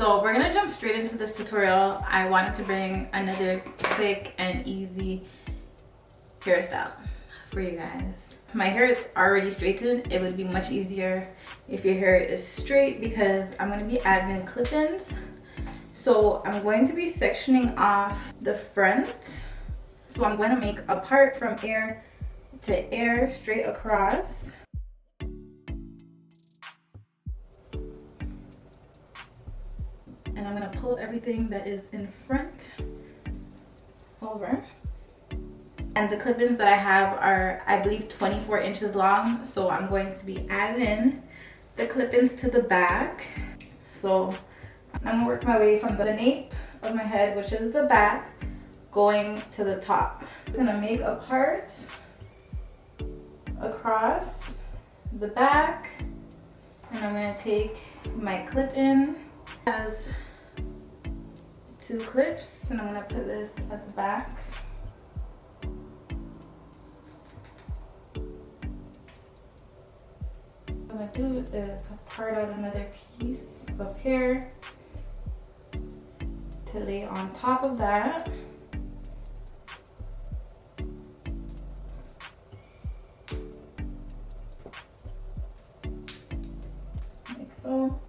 So we're gonna jump straight into this tutorial. I wanted to bring another quick and easy hairstyle for you guys. My hair is already straightened. It would be much easier if your hair is straight because I'm gonna be adding clip-ins. So I'm going to be sectioning off the front. So I'm going to make a part from ear to ear straight across. And I'm gonna pull everything that is in front over. And the clip-ins that I have are, I believe, 24 inches long. So I'm going to be adding in the clip-ins to the back. So I'm gonna work my way from the nape of my head, which is the back, going to the top. I'm gonna make a part across the back. And I'm gonna take my clip-in, has 2 clips, and I'm gonna put this at the back. What I'm gonna do is part out another piece of hair to lay on top of that. Like so.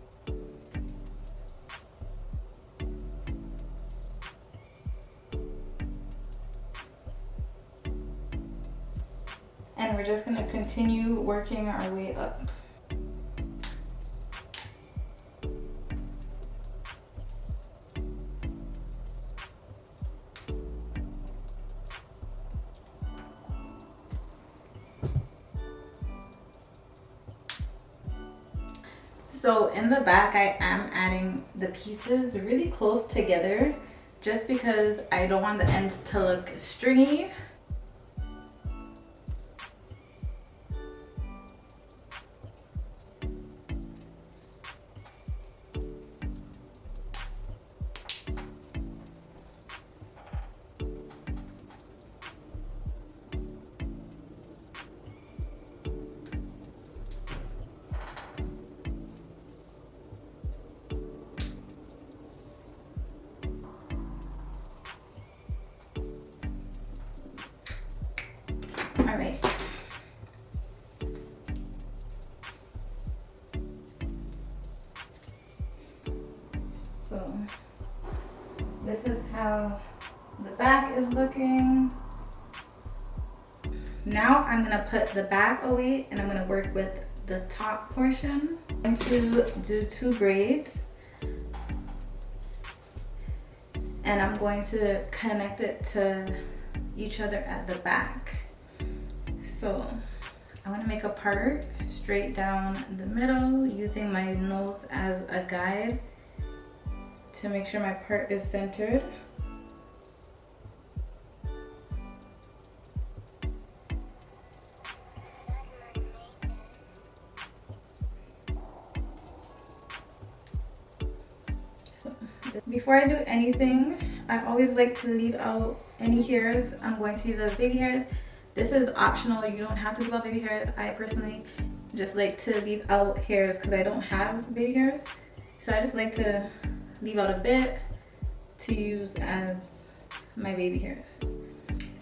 And we're just gonna continue working our way up. So in the back, I am adding the pieces really close together just because I don't want the ends to look stringy. All right. So this is how the back is looking. Now I'm gonna put the back away and I'm gonna work with the top portion. I'm going to do 2 braids. And I'm going to connect it to each other at the back. So I'm gonna make a part straight down the middle using my nose as a guide to make sure my part is centered. So before I do anything, I always like to leave out any hairs I'm going to use as baby hairs. This is optional, you don't have to leave out baby hairs. I personally just like to leave out hairs because I don't have baby hairs. So I just like to leave out a bit to use as my baby hairs.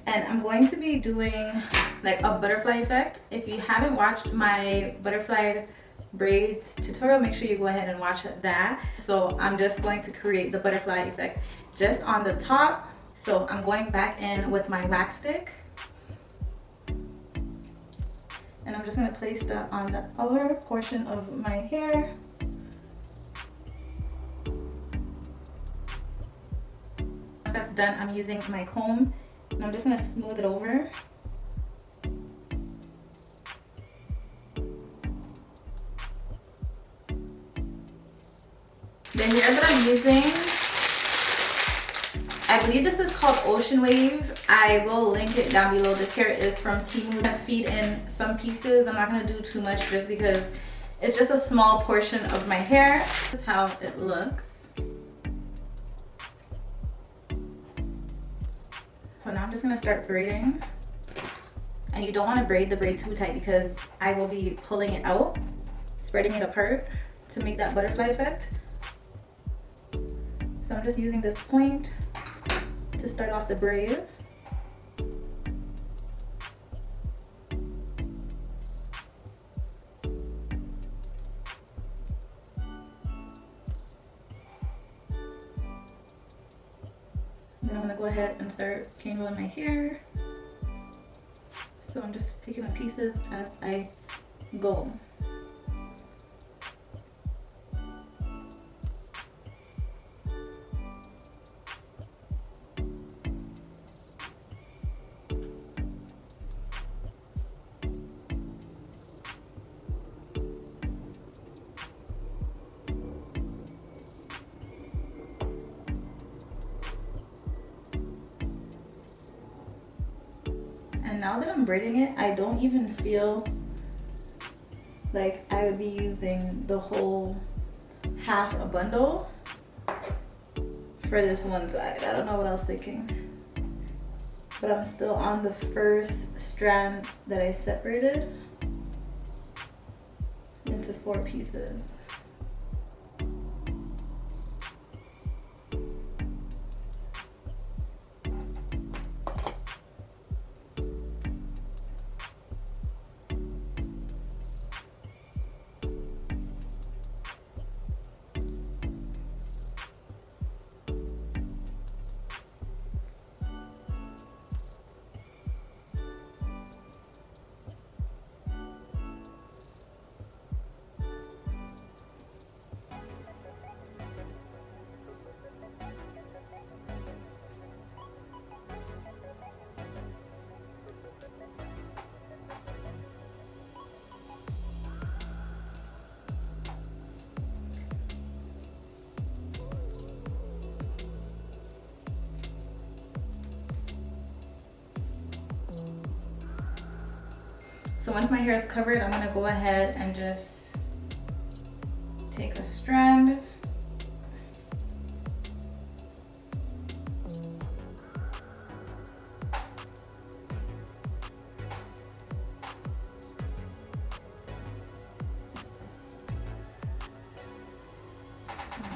And I'm going to be doing like a butterfly effect. If you haven't watched my butterfly braids tutorial, make sure you go ahead and watch that. So I'm just going to create the butterfly effect just on the top. So I'm going back in with my wax stick. And I'm just gonna place that on the outer portion of my hair. Once that's done, I'm using my comb and I'm just gonna smooth it over. The hair that I'm using, I believe this is called Ocean Wave. I will link it down below. This hair is from 𝐇𝐔𝐍𝐍𝐘. I'm gonna feed in some pieces. I'm not gonna do too much just because it's just a small portion of my hair. This is how it looks. So now I'm just gonna start braiding. And you don't wanna braid the braid too tight because I will be pulling it out, spreading it apart to make that butterfly effect. So I'm just using this point to start off the braid. Then I'm gonna go ahead and start cane rolling my hair. So I'm just picking up pieces as I go. And now that I'm braiding it, I don't even feel like I would be using the whole half a bundle for this one side. I don't know what I was thinking. But I'm still on the first strand that I separated into 4 pieces. So once my hair is covered, I'm gonna go ahead and just take a strand. And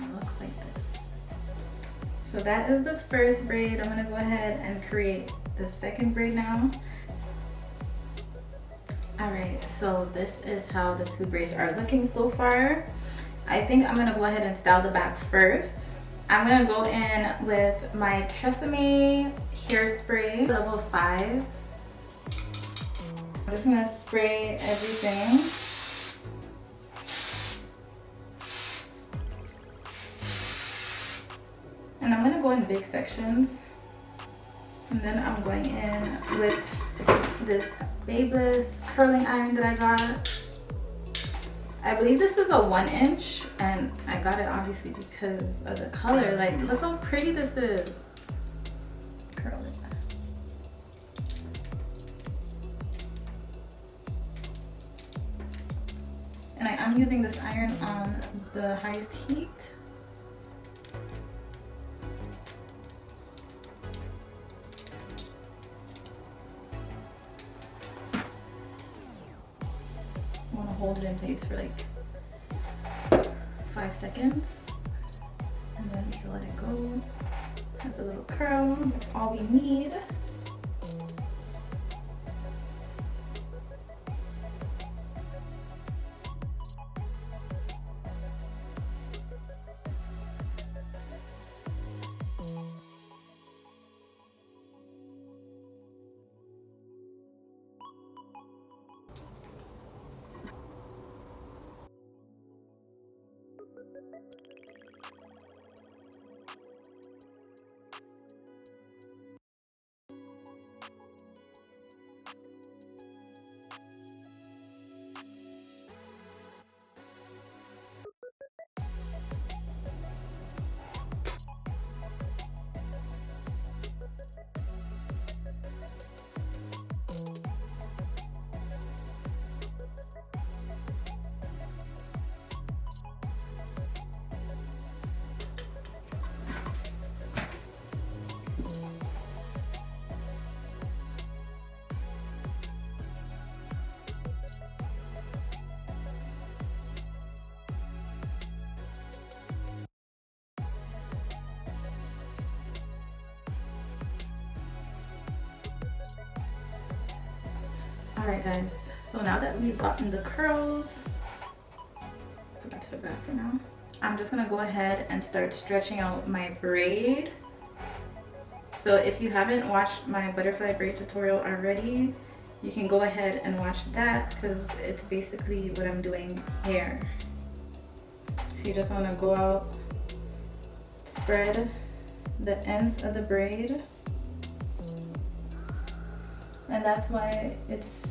it looks like this. So that is the first braid. I'm gonna go ahead and create the second braid now. Alright, so this is how the 2 braids are looking so far. I think I'm gonna go ahead and style the back first. I'm gonna go in with my 𝐇𝐔𝐍𝐍𝐘 hairspray, level 5. I'm just gonna spray everything. And I'm gonna go in big sections. And then I'm going in with this Babyliss curling iron that I got. I believe this is a 1 inch, and I got it obviously because of the color. Like, look how pretty this is. Curl it. And I'm using this iron on the highest heat. I want to hold it in place for like 5 seconds, and then you can let it go. That's a little curl. That's all we need. Alright guys, so now that we've gotten the curls, put that to the back for now. I'm just gonna go ahead and start stretching out my braid. So if you haven't watched my butterfly braid tutorial already, you can go ahead and watch that because it's basically what I'm doing here. So you just wanna go out, spread the ends of the braid. And that's why it's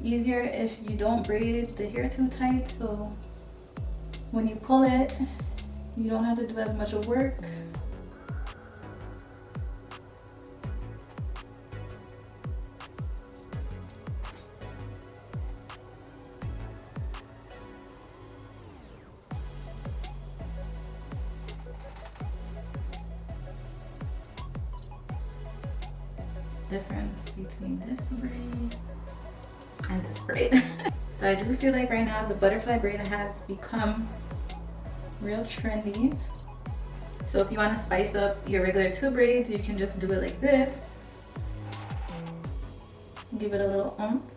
easier if you don't braid the hair too tight, so when you pull it, you don't have to do as much work. Difference between this braid and this braid. So I do feel like right now the butterfly braid has become real trendy. So if you want to spice up your regular 2 braids, you can just do it like this. Give it a little oomph.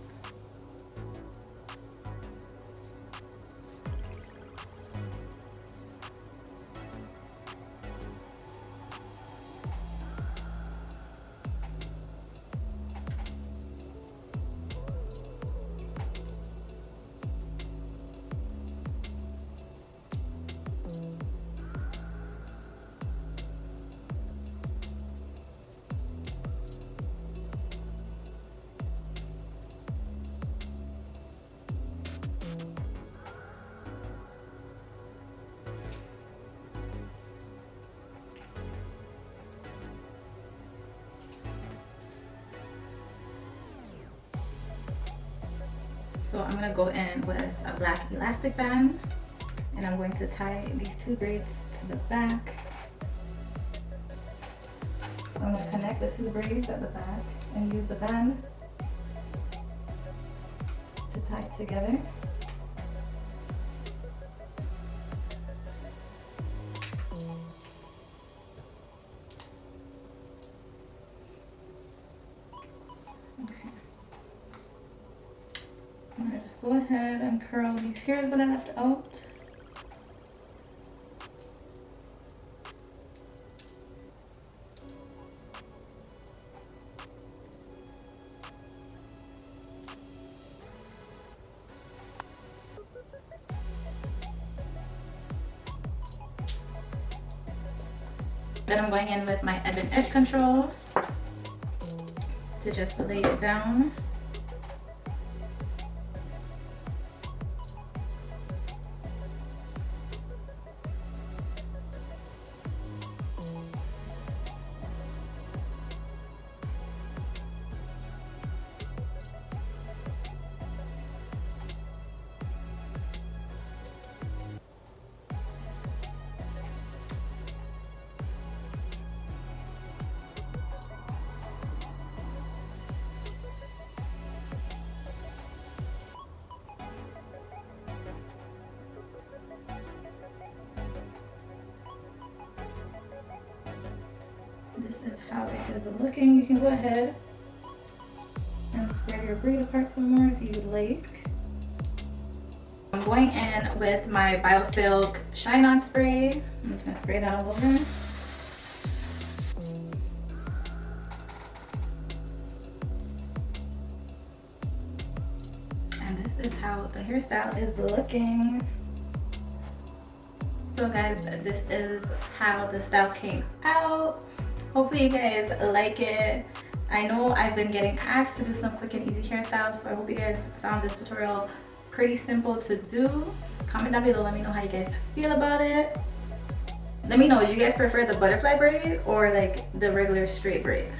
So I'm gonna go in with a black elastic band and I'm going to tie these 2 braids to the back. So I'm gonna connect the 2 braids at the back and use the band to tie it together. I'm gonna just go ahead and curl these hairs that I left out. Then I'm going in with my Ebon Edge Control to just lay it down. This is how it is looking. You can go ahead and spread your braid apart some more if you would like. I'm going in with my BioSilk Shine On Spray. I'm just gonna spray that all over. And this is how the hairstyle is looking. So guys, this is how the style came out. Hopefully you guys like it. I know I've been getting asked to do some quick and easy hairstyles, so I hope you guys found this tutorial pretty simple to do. Comment down below, let me know how you guys feel about it. Let me know, do you guys prefer the butterfly braid or like the regular straight braid?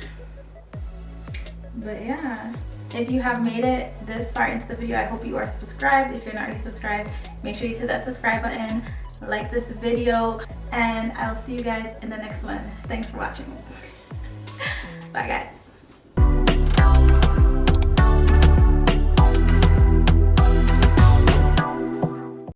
But yeah, if you have made it this far into the video, I hope you are subscribed. If you're not already subscribed, make sure you hit that subscribe button, like this video, and I'll see you guys in the next one. Thanks for watching. Bye guys.